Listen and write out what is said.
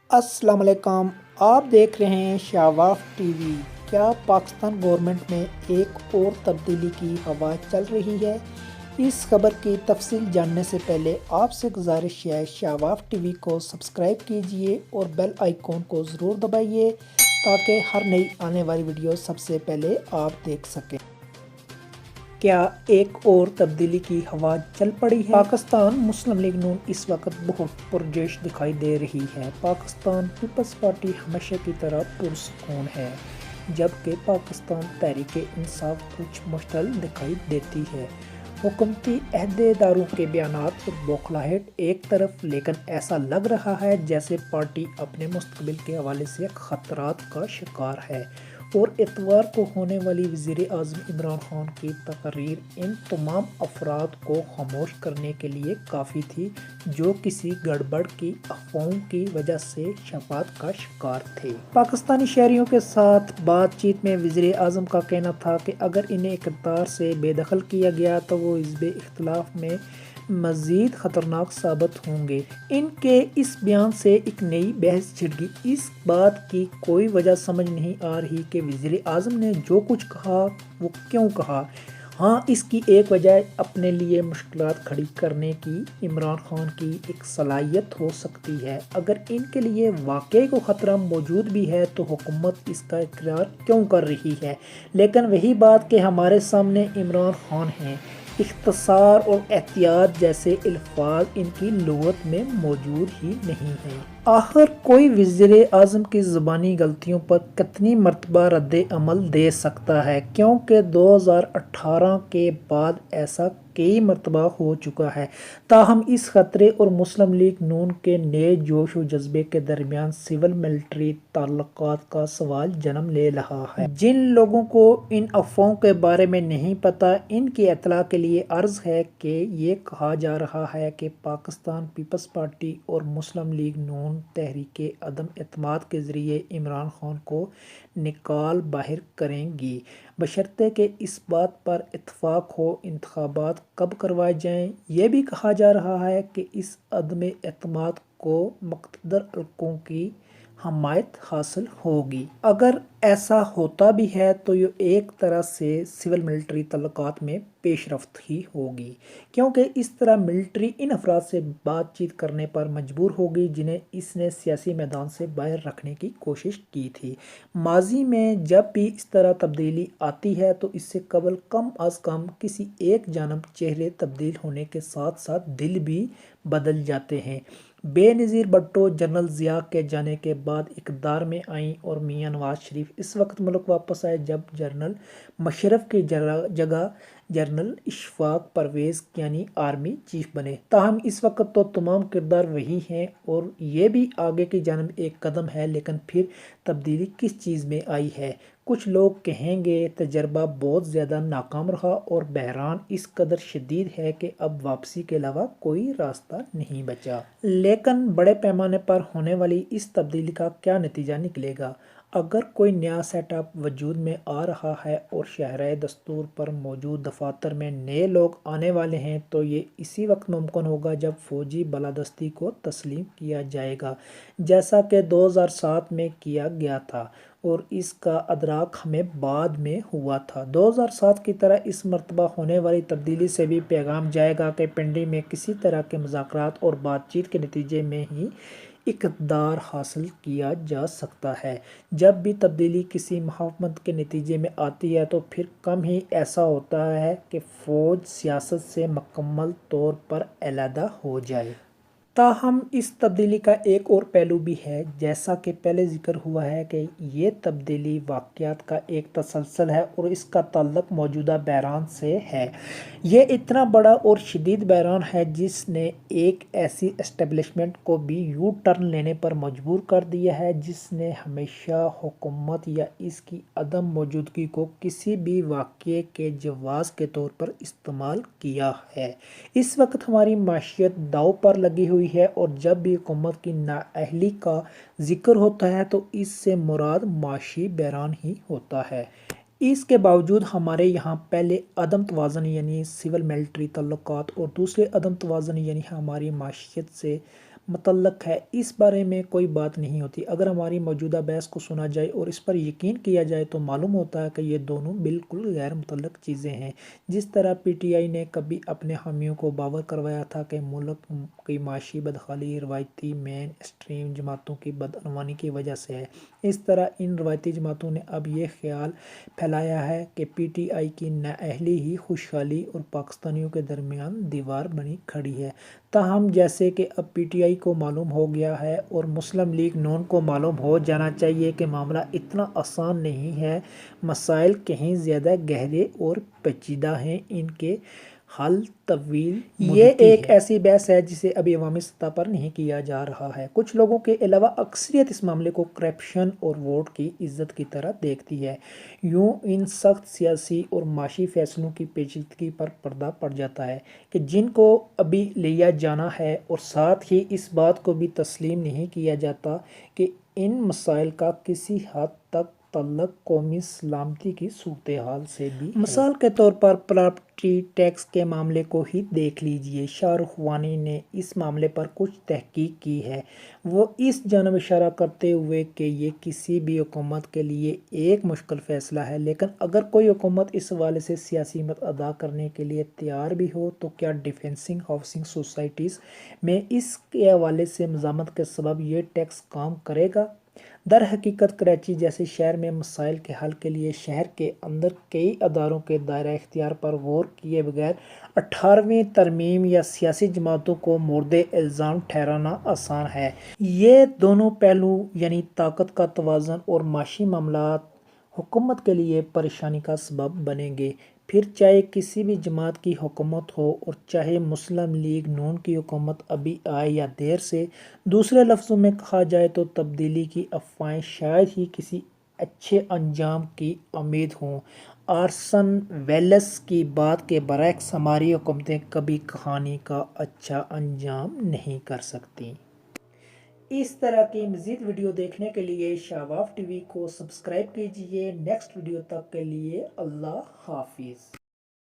السلام علیکم، آپ دیکھ رہے ہیں شاواف ٹی وی۔ کیا پاکستان گورنمنٹ میں ایک اور تبدیلی کی ہوا چل رہی ہے؟ اس خبر کی تفصیل جاننے سے پہلے آپ سے گزارش ہے شاواف ٹی وی کو سبسکرائب کیجئے اور بیل آئیکن کو ضرور دبائیے تاکہ ہر نئی آنے والی ویڈیو سب سے پہلے آپ دیکھ سکیں۔ کیا ایک اور تبدیلی کی ہوا چل پڑی ہے؟ پاکستان مسلم لیگ نون اس وقت بہت پرجوش دکھائی دے رہی ہے۔ پاکستان پیپلز پارٹی ہمیشہ کی طرح پرسکون ہے، جبکہ پاکستان تحریک انصاف کچھ مشتعل دکھائی دیتی ہے۔ حکومتی عہدیداروں کے بیانات اور بوکھلاہٹ ایک طرف، لیکن ایسا لگ رہا ہے جیسے پارٹی اپنے مستقبل کے حوالے سے خطرات کا شکار ہے، اور اتوار کو ہونے والی وزیر اعظم عمران خان کی تقریر ان تمام افراد کو خاموش کرنے کے لیے کافی تھی جو کسی گڑبڑ کی افواہوں کی وجہ سے شفاعت کا شکار تھے۔ پاکستانی شہریوں کے ساتھ بات چیت میں وزیر اعظم کا کہنا تھا کہ اگر انہیں اقتدار سے بے دخل کیا گیا تو وہ حزب اختلاف میں مزید خطرناک ثابت ہوں گے۔ ان کے اس بیان سے ایک نئی بحث چھڑ گئی۔ اس بات کی کوئی وجہ سمجھ نہیں آ رہی کہ وزیر اعظم نے جو کچھ کہا وہ کیوں کہا۔ ہاں، اس کی ایک وجہ اپنے لیے مشکلات کھڑی کرنے کی عمران خان کی ایک صلاحیت ہو سکتی ہے۔ اگر ان کے لیے واقعی کوئی خطرہ موجود بھی ہے تو حکومت اس کا اقرار کیوں کر رہی ہے؟ لیکن وہی بات کہ ہمارے سامنے عمران خان ہیں۔ اختصار اور احتیاط جیسے الفاظ ان کی لغت میں موجود ہی نہیں ہیں۔ آخر کوئی وزیر اعظم کی زبانی غلطیوں پر کتنی مرتبہ رد عمل دے سکتا ہے، کیونکہ 2018 کے بعد ایسا کئی مرتبہ ہو چکا ہے۔ تاہم اس خطرے اور مسلم لیگ نون کے نئے جوش و جذبے کے درمیان سول ملٹری تعلقات کا سوال جنم لے رہا ہے۔ جن لوگوں کو ان افواہوں کے بارے میں نہیں پتہ، ان کی اطلاع کے لیے عرض ہے کہ یہ کہا جا رہا ہے کہ پاکستان پیپلز پارٹی اور مسلم لیگ نون تحریک عدم اعتماد کے ذریعے عمران خان کو نکال باہر کریں گی، بشرطے کہ اس بات پر اتفاق ہو انتخابات کب کروائے جائیں۔ یہ بھی کہا جا رہا ہے کہ اس عدم اعتماد کو مقتدر حلقوں کی حمایت حاصل ہوگی۔ اگر ایسا ہوتا بھی ہے تو یہ ایک طرح سے سول ملٹری تعلقات میں پیش رفت ہی ہوگی، کیونکہ اس طرح ملٹری ان افراد سے بات چیت کرنے پر مجبور ہوگی جنہیں اس نے سیاسی میدان سے باہر رکھنے کی کوشش کی تھی۔ ماضی میں جب بھی اس طرح تبدیلی آتی ہے تو اس سے قبل کم از کم کسی ایک جانب چہرے تبدیل ہونے کے ساتھ ساتھ دل بھی بدل جاتے ہیں۔ بے نظیر بھٹو جنرل ضیاء کے جانے کے بعد اقتدار میں آئیں اور میاں نواز شریف اس وقت ملک واپس آئے جب جنرل مشرف کی جگہ جنرل اشفاق پرویز یعنی آرمی چیف بنے۔ تاہم اس وقت تو تمام کردار وہی ہیں اور یہ بھی آگے کی جانب ایک قدم ہے، لیکن پھر تبدیلی کس چیز میں آئی ہے؟ کچھ لوگ کہیں گے تجربہ بہت زیادہ ناکام رہا اور بحران اس قدر شدید ہے کہ اب واپسی کے علاوہ کوئی راستہ نہیں بچا۔ لیکن بڑے پیمانے پر ہونے والی اس تبدیلی کا کیا نتیجہ نکلے گا؟ اگر کوئی نیا سیٹ اپ وجود میں آ رہا ہے اور شاہراہ دستور پر موجود دفاتر میں نئے لوگ آنے والے ہیں تو یہ اسی وقت ممکن ہوگا جب فوجی بالادستی کو تسلیم کیا جائے گا، جیسا کہ 2007 میں کیا گیا تھا، اور اس کا ادراک ہمیں بعد میں ہوا تھا۔ 2007 کی طرح اس مرتبہ ہونے والی تبدیلی سے بھی پیغام جائے گا کہ پنڈی میں کسی طرح کے مذاکرات اور بات چیت کے نتیجے میں ہی اقتدار حاصل کیا جا سکتا ہے۔ جب بھی تبدیلی کسی مفاہمت کے نتیجے میں آتی ہے تو پھر کم ہی ایسا ہوتا ہے کہ فوج سیاست سے مکمل طور پر علیحدہ ہو جائے۔ تاہم اس تبدیلی کا ایک اور پہلو بھی ہے، جیسا کہ پہلے ذکر ہوا ہے کہ یہ تبدیلی واقعات کا ایک تسلسل ہے اور اس کا تعلق موجودہ بحران سے ہے۔ یہ اتنا بڑا اور شدید بحران ہے جس نے ایک ایسی اسٹیبلشمنٹ کو بھی یو ٹرن لینے پر مجبور کر دیا ہے جس نے ہمیشہ حکومت یا اس کی عدم موجودگی کو کسی بھی واقعے کے جواز کے طور پر استعمال کیا ہے۔ اس وقت ہماری معیشت داؤ پر لگی ہوئی ہے اور جب بھی حکومت کی نااہلی کا ذکر ہوتا ہے تو اس سے مراد معاشی بحران ہی ہوتا ہے۔ اس کے باوجود ہمارے یہاں پہلے عدم توازن یعنی سول ملٹری تعلقات اور دوسرے عدم توازن یعنی ہماری معیشت سے متعلق ہے، اس بارے میں کوئی بات نہیں ہوتی۔ اگر ہماری موجودہ بحث کو سنا جائے اور اس پر یقین کیا جائے تو معلوم ہوتا ہے کہ یہ دونوں بالکل غیر متعلق چیزیں ہیں۔ جس طرح پی ٹی آئی نے کبھی اپنے حامیوں کو باور کروایا تھا کہ ملک کی معاشی بدحالی روایتی مین اسٹریم جماعتوں کی بدعنوانی کی وجہ سے ہے، اس طرح ان روایتی جماعتوں نے اب یہ خیال پھیلایا ہے کہ پی ٹی آئی کی نااہلی ہی خوشحالی اور پاکستانیوں کے درمیان دیوار بنی کھڑی ہے۔ تاہم جیسے کہ اب پی ٹی آئی کو معلوم ہو گیا ہے اور مسلم لیگ نون کو معلوم ہو جانا چاہیے کہ معاملہ اتنا آسان نہیں ہے، مسائل کہیں زیادہ گہرے اور پیچیدہ ہیں، ان کے حل طویل مدتی ہے۔ یہ ایک ایسی بحث ہے جسے ابھی عوامی سطح پر نہیں کیا جا رہا ہے۔ کچھ لوگوں کے علاوہ اکثریت اس معاملے کو کرپشن اور ووٹ کی عزت کی طرح دیکھتی ہے۔ یوں ان سخت سیاسی اور معاشی فیصلوں کی پیچیدگی پر پردہ پڑ جاتا ہے کہ جن کو ابھی لیا جانا ہے، اور ساتھ ہی اس بات کو بھی تسلیم نہیں کیا جاتا کہ ان مسائل کا کسی حد تک تعلق قومی سلامتی کی صورتحال سے بھی ہے۔ مثال کے طور پر پراپرٹی ٹیکس کے معاملے کو ہی دیکھ لیجیے۔ شاہ رخ وانی نے اس معاملے پر کچھ تحقیق کی ہے۔ وہ اس جانب اشارہ کرتے ہوئے کہ یہ کسی بھی حکومت کے لیے ایک مشکل فیصلہ ہے، لیکن اگر کوئی حکومت اس حوالے سے سیاسی ہمت ادا کرنے کے لیے تیار بھی ہو تو کیا ڈیفینسنگ ہاؤسنگ سوسائٹیز میں اس کے حوالے سے مزاحمت کے سبب یہ ٹیکس کام کرے گا؟ در حقیقت کراچی جیسے شہر میں مسائل کے حل کے لیے شہر کے اندر کئی اداروں کے دائرہ اختیار پر غور کیے بغیر 18ویں ترمیم یا سیاسی جماعتوں کو مورد الزام ٹھہرانا آسان ہے۔ یہ دونوں پہلو یعنی طاقت کا توازن اور معاشی معاملات حکومت کے لیے پریشانی کا سبب بنیں گے، پھر چاہے کسی بھی جماعت کی حکومت ہو اور چاہے مسلم لیگ نون کی حکومت ابھی آئے یا دیر سے۔ دوسرے لفظوں میں کہا جائے تو تبدیلی کی افواہیں شاید ہی کسی اچھے انجام کی امید ہوں۔ آرسن ویلس کی بات کے برعکس ہماری حکومتیں کبھی کہانی کا اچھا انجام نہیں کر سکتیں۔ اس طرح کی مزید ویڈیو دیکھنے کے لیے شاواف ٹی وی کو سبسکرائب کیجیے۔ نیکسٹ ویڈیو تک کے لیے اللہ حافظ۔